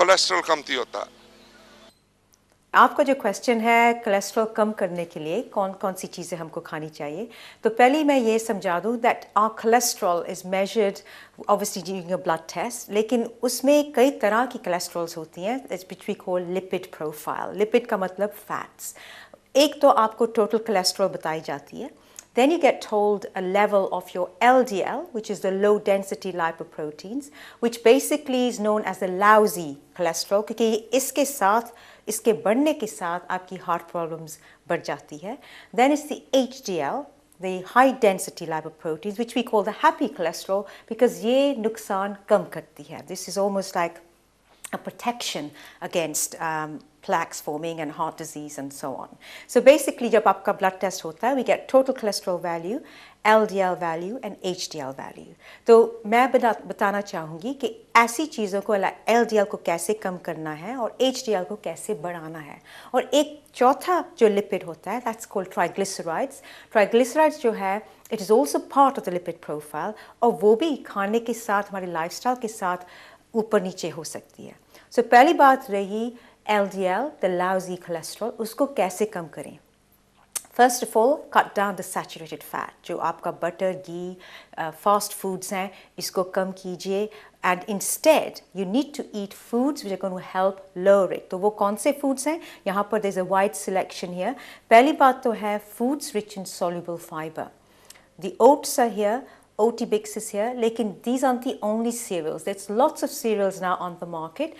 Cholesterol कम थी होता। आपका जो क्वेश्चन है कोलेस्ट्रॉल कम करने के लिए कौन कौन सी चीज़ें हमको खानी चाहिए, तो पहले मैं ये समझा दूँ that our cholesterol is measured obviously during a blood test, लेकिन उसमें कई तरह की कोलेस्ट्रॉल्स होती हैं which we call lipid profile. Lipid का मतलब फैट्स। एक तो आपको टोटल कोलेस्ट्रॉल बताई जाती है, then you get told a level of your LDL, which is the low density lipoproteins, which basically is known as the lousy cholesterol, क्योंकि इसके साथ इसके बढ़ने के साथ आपकी हार्ट प्रॉब्लम्स बढ़ जाती है। Then it's the HDL, the high density lipoproteins, which we call the happy cholesterol, because ये नुकसान कम करती है. This is almost like a protection against plaques forming and heart disease and so on. So basically जब आपका blood test होता है, we get total cholesterol value, LDL value and HDL value. तो मैं बताना चाहूँगी कि ऐसी चीज़ों को LDL को कैसे कम करना है और HDL को कैसे बढ़ाना है। और एक चौथा जो लिपिड होता है, that's called triglycerides. Triglycerides जो है, it is also part of the lipid profile, और वो भी खाने के साथ, हमारे lifestyle के साथ ऊपर नीचे हो सकती है। So पहली बात रही LDL, the lousy cholesterol, उसको कैसे कम करें। First of all, cut down the saturated fat, जो आपका बटर, घी, fast foods हैं, इसको कम कीजिए, and instead you need to eat foods which are going to help lower it. तो वो कौन से foods हैं? यहाँ पर there's a wide selection here. पहली बात तो है foods rich in soluble fiber. The oats are here. Oatibix is here, लेकिन these aren't the only cereals. There's lots of cereals now on the market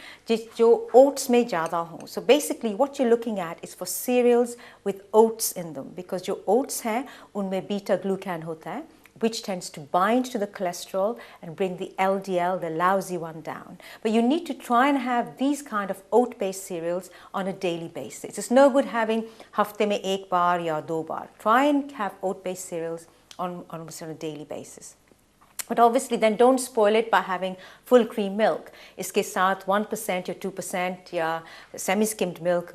जो oats में ज़्यादा हों. So basically what you're looking at is for cereals with oats in them, because जो oats हैं उनमें beta glucan होता है, which tends to bind to the cholesterol and bring the LDL, the lousy one, down. But you need to try and have these kind of oat-based cereals on a daily basis. It's no good having हफ्ते में एक बार या दो बार. Try and have oat-based cereals on a daily basis. But obviously then don't spoil it by having full cream milk. इसके साथ 1% या 2% या semi-skimmed milk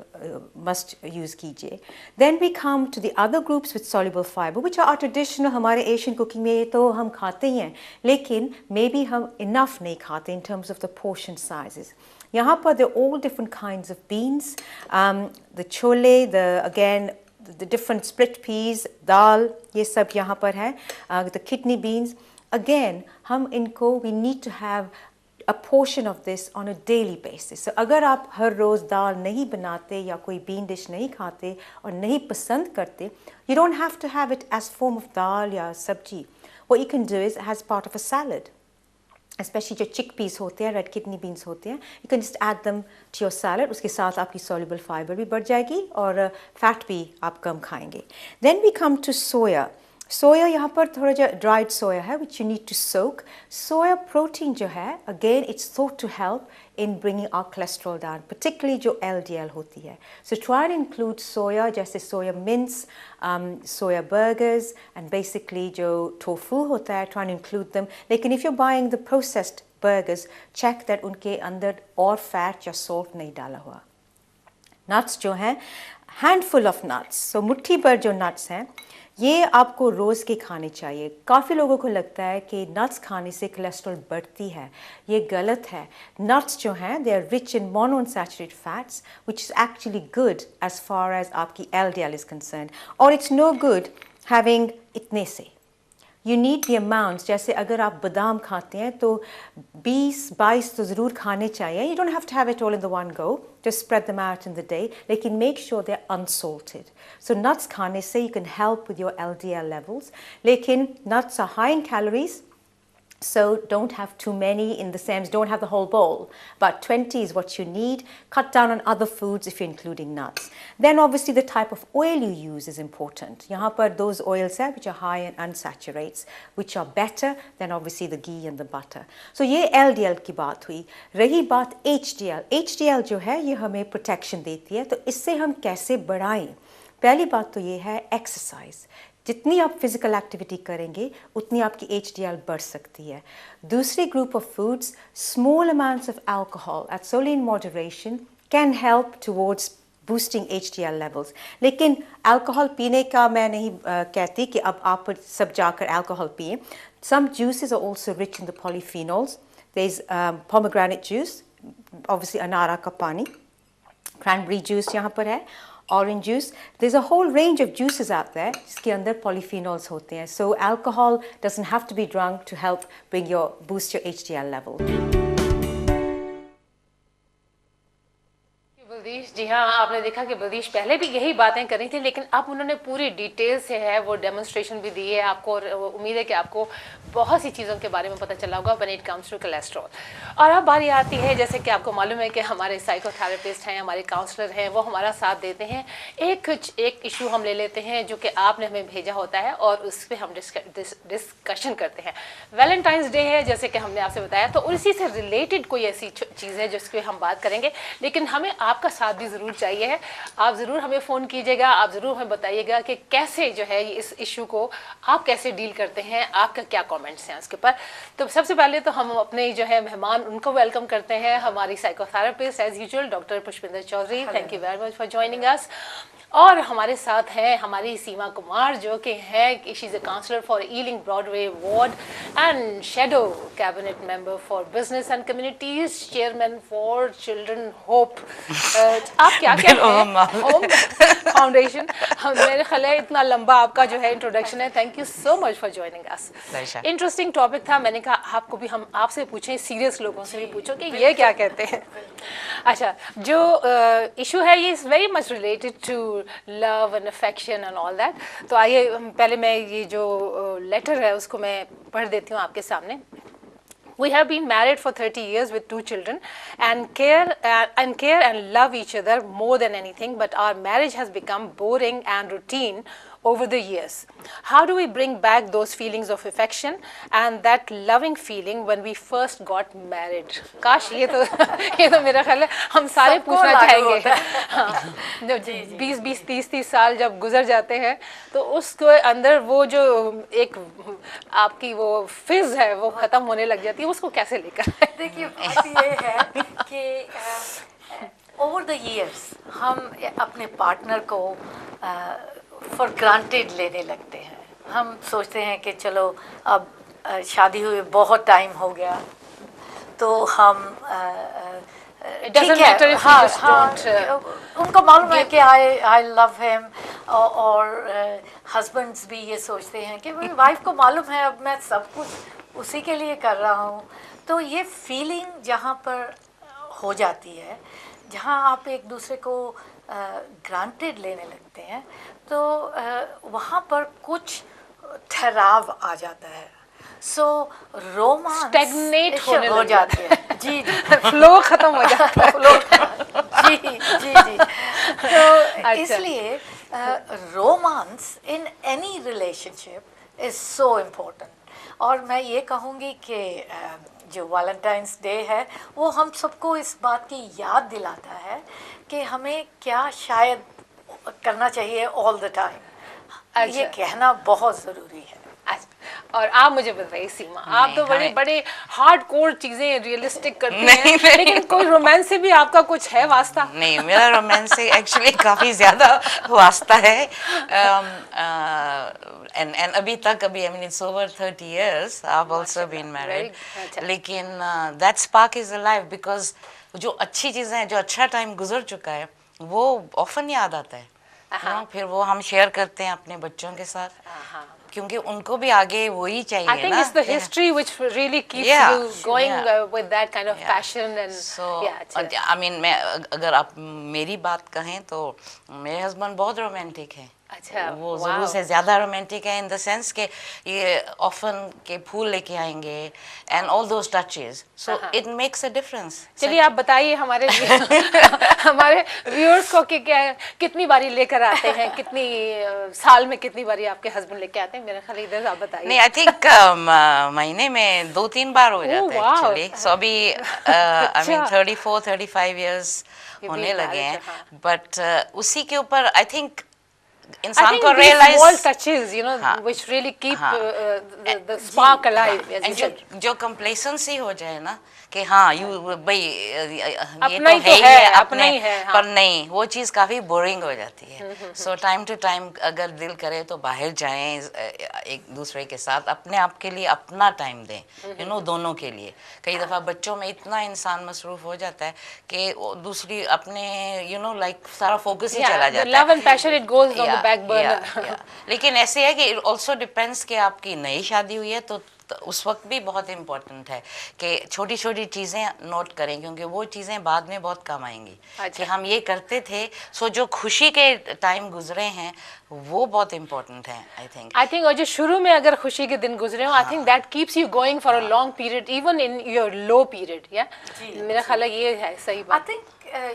must use कीजिए. Then we come to the other groups with soluble fiber, which are traditional. हमारे Asian cooking में तो हम खाते ही हैं, लेकिन maybe हम enough नहीं खाते in terms of the portion sizes. यहाँ पर there are all different kinds of beans, the chole, the different split peas, dal, ये सब यहाँ पर है, the kidney beans. Again, हम इनको we need to have a portion of this on a daily basis. So अगर आप हर रोज़ दाल नहीं बनाते या कोई bean dish नहीं खाते और नहीं पसंद करते, you don't have to have it as form of दाल या सब्जी. What you can do is as part of a salad. Especially जो chickpeas होते हैं, red kidney beans होते हैं, you can just add them to your salad. उसके साथ आपकी soluble fiber भी बढ़ जाएगी और fat भी आप कम खाएंगे. Then we come to soya. Soya यहाँ पर थोड़ा जो dried soya है, which you need to soak. Soya protein जो है, again it's thought to help in bringing our cholesterol down, particularly जो LDL होती है. So try and include soya, जैसे soya mince, soya burgers, and basically जो tofu होता है, try and include them. लेकिन if you're buying the processed burgers, check that उनके अंदर और fat या salt नहीं डाला हुआ. Nuts जो हैं, handful of nuts. So मुट्ठी भर जो nuts हैं, ये आपको रोज़ के खाने चाहिए. काफ़ी लोगों को लगता है कि नट्स खाने से कोलेस्ट्रॉल बढ़ती है. ये गलत है. नट्स जो हैं, they are rich in monounsaturated fats, which is actually good as far as आपकी LDL is concerned. और it's no good having इतने से. You need the amounts. जैसे अगर आप बादाम खाते हैं तो 20-22 तो ज़रूर खाने चाहिए. You don't have to have it all in the one go. Just spread them out in the day. लेकिन make sure they're unsalted. So nuts खाने से you can help with your LDL levels. लेकिन nuts are high in calories. So don't have too many in the sense, don't have the whole bowl. About 20 is what you need. Cut down on other foods if you're including nuts. Then obviously the type of oil you use is important. यहाँ पर those oils हैं which are high in unsaturates, which are better than obviously the ghee and the butter. So ये LDL की बात हुई. रही बात HDL. HDL जो है ये हमें protection देती है. तो इससे हम कैसे बढ़ाएं? पहली बात तो ये है exercise. जितनी आप फिजिकल एक्टिविटी करेंगे उतनी आपकी HDL बढ़ सकती है. दूसरी group of foods, small amounts of alcohol at solely in moderation can help towards boosting HDL levels. लेकिन अल्कोहल पीने का मैं नहीं कहती कि अब आप सब जाकर अल्कोहल पिएं. Some juices are also rich in the polyphenols. There's pomegranate juice, obviously अनारा का पानी, क्रैनबेरी जूस यहाँ पर है, orange juice, there's a whole range of juices out there जिसके अंदर polyphenols होते हैं. So alcohol doesn't have to be drunk to help boost your HDL level. बलदीश, जी हाँ, आपने देखा कि बलदीश पहले भी यही बातें करी थी, लेकिन अब उन्होंने पूरी डिटेल से है वो डेमोन्स्ट्रेशन भी दी है आपको, और उम्मीद है कि आपको बहुत सी चीज़ों के बारे में पता चला होगा when it comes to cholesterol. और अब बारी आती है, जैसे कि आपको मालूम है कि हमारे साइकोथेरेपिस्ट हैं, हमारे काउंसलर हैं, वो हमारा साथ देते हैं. एक इशू हम ले लेते हैं जो कि आपने हमें भेजा होता है और उस पर हम डिस्कशन करते हैं. वैलेंटाइंस डे है, जैसे कि हमने आपसे बताया, तो उसी से रिलेटेड कोई ऐसी चीज़ है जिसके हम बात करेंगे, लेकिन हमें आपका साथ भी ज़रूर चाहिए है. आप ज़रूर हमें फ़ोन कीजिएगा, आप ज़रूर हमें बताइएगा कि कैसे जो है इस इशू को आप कैसे डील करते हैं, आपका क्या कमेंट्स हैं उसके ऊपर. तो सबसे पहले तो हम अपने जो है मेहमान उनको वेलकम करते हैं, हमारी psychotherapist as usual doctor Pushpinder Chaudhary. Thank you very much for joining us. और हमारे साथ हैं हमारी सीमा कुमार, जो कि है she is a councillor for Ealing Broadway ward and shadow cabinet member for business and communities, chairman for children hope. आप क्या क्या हैं? Home foundation. मेरे ख्याल है इतना लंबा आपका जो है इंट्रोडक्शन है. Thank you so much for joining us. Interesting topic था, मैंने कहा आपको भी हम आपसे पूछें, सीरियस लोगों से भी पूछो कि ये क्या कहते हैं. अच्छा, जो इशू है ये is very much related to love and affection and all that. तो आइए पहले मैं ये जो लेटर है उसको मैं पढ़ देती हूँ आपके सामने. We have been married for 30 years with 2 children and care and love each other more than anything, but our marriage has become boring and routine over the years. How do we bring back those feelings of affection and that loving feeling when we first got married? काश ये तो मेरा ख्याल है हम सारे पूछना चाहेंगे. हाँ, 20-30 साल जब गुजर जाते हैं तो उसके अंदर वो जो एक आपकी वो फिज है वो ख़त्म होने लग जाती है, उसको कैसे लेकर. देखिए, बात ये है कि ओवर द ईयर्स हम अपने पार्टनर को फॉर ग्रांटेड लेने लगते हैं. हम सोचते हैं कि चलो अब शादी हुए बहुत टाइम हो गया तो हम ठीक है. हाँ, उनको मालूम है कि आई लव हिम. और हस्बैंड्स भी ये सोचते हैं कि भाई वाइफ को मालूम है अब मैं सब कुछ उसी के लिए कर रहा हूँ. तो ये फीलिंग जहाँ पर हो जाती है, जहाँ आप एक दूसरे को ग्रांटेड लेने लगते हैं, तो वहाँ पर कुछ ठहराव आ जाता है. सो रोमांस स्टैग्नेट हो जाती है. जी जी, फ्लो खत्म हो जाता है. जी जी जी. तो इसलिए romance in any relationship is so important. और मैं ये कहूँगी कि जो वैलेंटाइंस डे है वो हम सबको इस बात की याद दिलाता है कि हमें क्या शायद करना चाहिए ऑल द टाइम. ये कहना बहुत ज़रूरी है. और आप मुझे बताइए सीमा, आप तो बड़े बड़े हार्ड कोर चीजें रियलिस्टिक करती हैं, लेकिन कोई रोमांस से भी आपका कुछ है वास्ता? नहीं, मेरा रोमांस से एक्चुअली काफ़ी ज़्यादा वास्ता है. एंड अभी तक I mean it's over 30 years I have also been married. लेकिन that spark is alive because जो अच्छी चीज़ें हैं, जो अच्छा टाइम गुजर चुका है, वो ऑफन याद आता है. फिर वो हम शेयर करते हैं अपने बच्चों के साथ, क्योंकि उनको भी आगे वही चाहिए. I think it's the history which really keeps you going with that kind of passion and so I mean मैं अगर आप मेरी बात कहें तो मेरे हस्बैंड बहुत रोमांटिक है. अच्छा, वो ज़रूर से ज़्यादा रोमांटिक है इन द सेंस के ये ऑफन के फूल लेके आएंगे and all those touches, so it makes a difference. चलिए आप बताइए हमारे हमारे व्यूअर्स को कि क्या कितनी बारी लेकर आते हैं, कितनी साल में कितनी बारी आपके हस्बैंड लेके आते हैं? मेरे ख्याल इधर आप बताइए. नहीं, आई थिंक महीने में 2-3 बार हो जाता है एक्चुअली. सो अभी आई मीन 34-35 years होने लगे हैं. बट उसी के ऊपर आई थिंक इंसान को small realise touches, you know, हाँ, which really keep हाँ, the spark alive, as you and जो said. जो कंप्लेसेंसी हो जाए ना कि हाँ यू भाई ये अपना ही तो तो है ही है, है अपना अपने, ही है, हाँ. पर नहीं, वो चीज़ काफ़ी बोरिंग हो जाती है। सो टाइम टू टाइम अगर दिल करे तो बाहर जाएं, एक दूसरे के साथ अपने आप के लिए अपना टाइम दें, यू नो, दोनों के लिए। कई दफ़ा बच्चों में इतना इंसान मसरूफ हो जाता है कि वो दूसरी अपने यू नो लाइक सारा फोकस ही चला the जाता love है। and passion, it goes on the back burner. लेकिन ऐसे है कि ऑल्सो डिपेंड्स कि आपकी नई शादी हुई है तो उस वक्त भी बहुत इम्पोर्टेंट है कि छोटी छोटी चीज़ें नोट करें, क्योंकि वो चीज़ें बाद में बहुत काम आएंगी। अच्छा। कि हम ये करते थे, सो जो खुशी के टाइम गुजरे हैं वो बहुत इम्पोर्टेंट है आई थिंक। और जो शुरू में अगर खुशी के दिन गुजरे हो, I think that keeps you going for a long period, even in your low period. या मेरा ख्याल है ये है सही आई बात। थिंक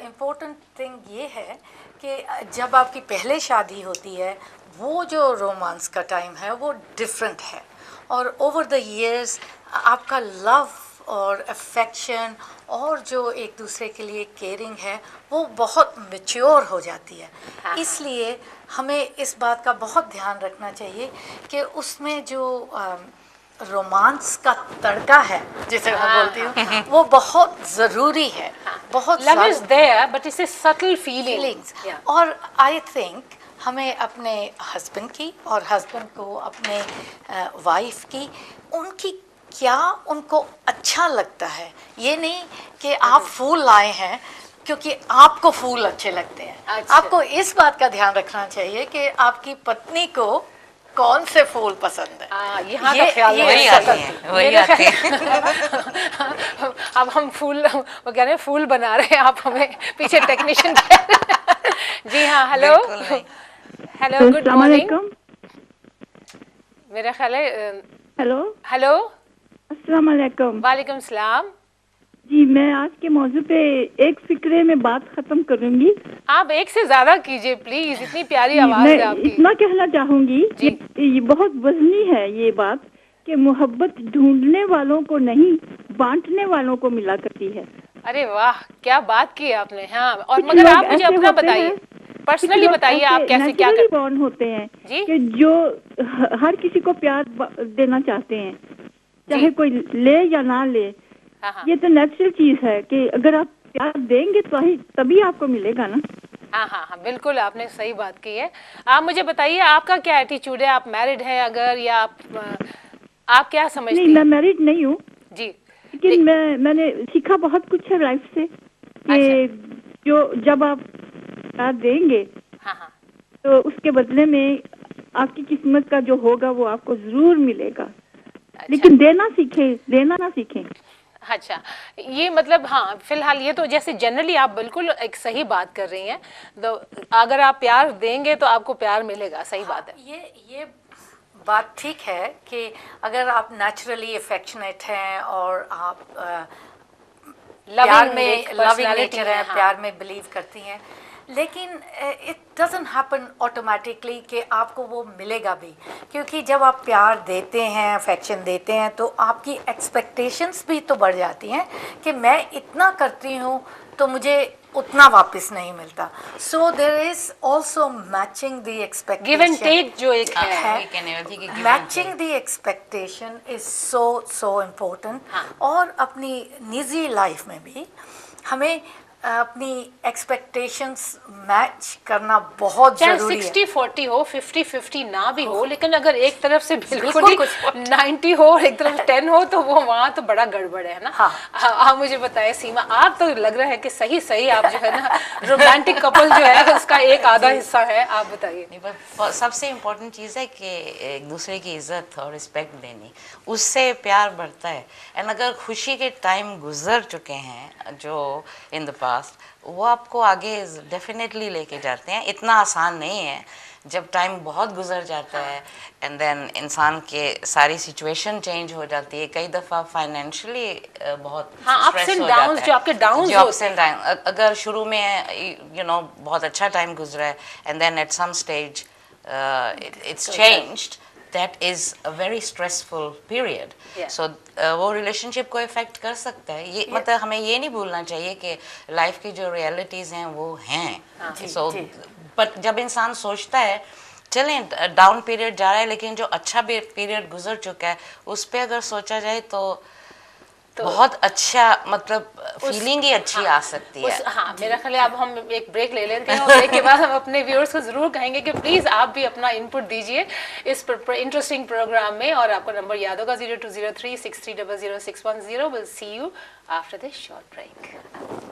इम्पोर्टेंट थिंग ये है कि जब आपकी पहले शादी होती है, वो जो रोमांस का टाइम है वो डिफरेंट है, और ओवर द इयर्स आपका लव और अफेक्शन और जो एक दूसरे के लिए केयरिंग है वो बहुत मैच्योर हो जाती है। इसलिए हमें इस बात का बहुत ध्यान रखना चाहिए कि उसमें जो रोमांस का तड़का है जिसे मैं बोलती हूँ वो बहुत ज़रूरी है, बहुत love is there but it's a subtle feelings. और आई थिंक हमें अपने हस्बैंड की और हस्बैंड को अपने वाइफ की, उनकी क्या उनको अच्छा लगता है, ये नहीं कि आप फूल लाए हैं क्योंकि आपको फूल अच्छे लगते हैं। अच्छा। आपको इस बात का ध्यान रखना चाहिए कि आपकी पत्नी को कौन से फूल पसंद है। यहाँ का ख्याल वही आती है, वही आती है। अब हम फूल, वो कह रहे हैं फूल बना रहे हैं, आप हमें पीछे टेक्नीशियन जी हाँ, हेलो हेलो, गुड मॉर्निंग। मेरा ख्याल है हेलो हेलो, अस्सलाम वालेकुम। वालेकुम सलाम। जी, मैं आज के मौजू पे एक फिक्रे में बात खत्म करूंगी। आप एक से ज्यादा कीजिए प्लीज, इतनी प्यारी आवाज मैं है आपकी। इतना कहना चाहूंगी कि ये बहुत वजनी है ये बात कि मोहब्बत ढूंढने वालों को नहीं, बांटने वालों को मिला करती है। अरे वाह, क्या बात की आपने। हाँ, और कुछ मगर लोग आप मुझे ऐसे अपना होते बताइए, हैं, पर्सनली बताइए आप कैसे क्या नेचुरली कर बॉर्न होते हैं जी? कि जो हर किसी को प्यार देना चाहते हैं, चाहे कोई ले या ना ले। हाँ, ये तो नेचुरल चीज है कि अगर आप प्यार देंगे तो तभी आपको मिलेगा ना। हाँ, बिल्कुल आपने सही बात की है। आप मुझे बताइए आपका क्या एटीट्यूड है, आप मैरिड हैं अगर, या आप क्या समझती नहीं, हैं? मैं मैरिड नहीं हूँ जी, लेकिन मैंने सीखा बहुत कुछ है लाइफ से कि जो जब आप प्यार देंगे हाँ, तो उसके बदले में आपकी किस्मत का जो होगा वो आपको जरूर मिलेगा। लेकिन देना सीखें, लेना ना सीखें। अच्छा, ये मतलब हाँ, फिलहाल ये तो जैसे जनरली आप बिल्कुल एक सही बात कर रही हैं, तो अगर आप प्यार देंगे तो आपको प्यार मिलेगा, सही बात है। ये बात ठीक है कि अगर आप नेचुरली अफेक्शनेट हैं और आप प्यार में लविंग नेचर है, प्यार में बिलीव करती हैं, लेकिन इट डजंट हैपन ऑटोमेटिकली कि आपको वो मिलेगा भी, क्योंकि जब आप प्यार देते हैं, अफेक्शन देते हैं, तो आपकी एक्सपेक्टेशंस भी तो बढ़ जाती हैं कि मैं इतना करती हूँ तो मुझे उतना वापस नहीं मिलता। So there is also matching the expectation, give and take जो एक है, matching the expectation is so important. और अपनी निजी लाइफ में भी हमें अपनी एक्सपेक्टेशंस मैच करना बहुत जरूरी है। 60-40 हो, 50-50 ना भी हो, लेकिन अगर एक तरफ से बिल्कुल ही 90 हो और एक तरफ 10 हो तो वो वहाँ तो बड़ा गड़बड़ है ना। हाँ। आप मुझे बताइए सीमा, आप तो लग रहा है कि सही आप जो है ना रोमांटिक कपल जो है उसका एक आधा हिस्सा है, आप बताइए। नहीं, पर सबसे इम्पोर्टेंट चीज़ है कि एक दूसरे की इज्जत और रिस्पेक्ट देनी, उससे प्यार बढ़ता है। एंड अगर खुशी के टाइम गुजर चुके हैं जो इन द पास्ट, वो आपको आगे डेफिनेटली लेके जाते हैं। इतना आसान नहीं है जब टाइम बहुत गुजर जाता है एंड देन इंसान के सारी सिचुएशन चेंज हो जाती है। कई दफ़ा फाइनेंशियली बहुत अप्स एंड डाउन्स, जो आपके डाउन्स अप्स एंड डाउन, अगर शुरू में यू नो बहुत अच्छा टाइम गुजरा है and then at some stage it's changed, that is a very stressful period. So वो रिलेशनशिप को इफेक्ट कर सकता है। ये मतलब हमें ये नहीं भूलना चाहिए कि लाइफ की जो रियलिटीज़ हैं वो हैं। सो बट जब इंसान सोचता है चलें डाउन पीरियड जा रहा है, लेकिन जो अच्छा पीरियड गुजर चुका है उस पे अगर सोचा जाए तो बहुत अच्छा, मतलब फीलिंग ही अच्छी आ सकती है। हाँ, मेरा ख्याल है अब हम एक ब्रेक ले लेते हैं और ब्रेक के बाद हम अपने व्यूअर्स को जरूर कहेंगे कि प्लीज आप भी अपना इनपुट दीजिए इस इंटरेस्टिंग प्रोग्राम में। और आपको नंबर याद होगा 0203 6300 610। Will see you after this short break.